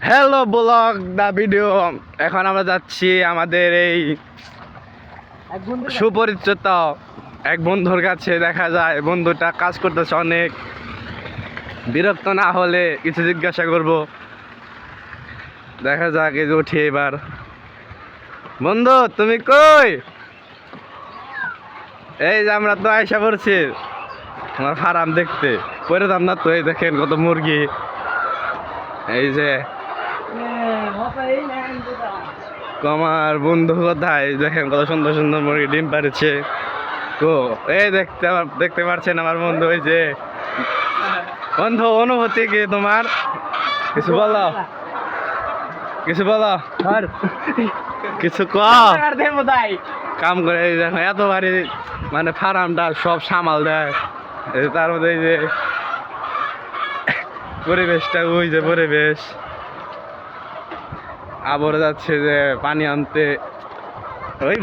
Hello blog দা video. এখন আমরা যাচ্ছি আমাদের এই সুপরিচিত এক বন্ধুর কাছে। দেখা যায় বন্ধুটা কাজ করতেছে অনেক, বিরক্ত না হলে কিছু জিজ্ঞাসা করব। দেখা যাক, এই যে উঠি এবার। বন্ধু তুমি কই? এই যে আমরা তো আয়সা পড়ছি আমার ফার্ম দেখতে, পরে দাম না তো। এই দেখেন কত মুরগি, এই যে আমার বন্ধু কোথায় দেখেন কত সুন্দর সুন্দর মুরগি ডিম পাড়ছে। তো এই দেখতে পাচ্ছেন আমার বন্ধু। ওই যে বন্ধু, অনুভূতি কি তোমার? কিছু বলো, কিছু বলো, কিছু কাম করে। এই দেখো এত বাড়ি, মানে ফার্মটা সব সামাল দেয়। তার মধ্যে এই যে পরিবেশটা, ওই যে পরিবেশ আবার যাচ্ছে যে পানি আনতে। ওই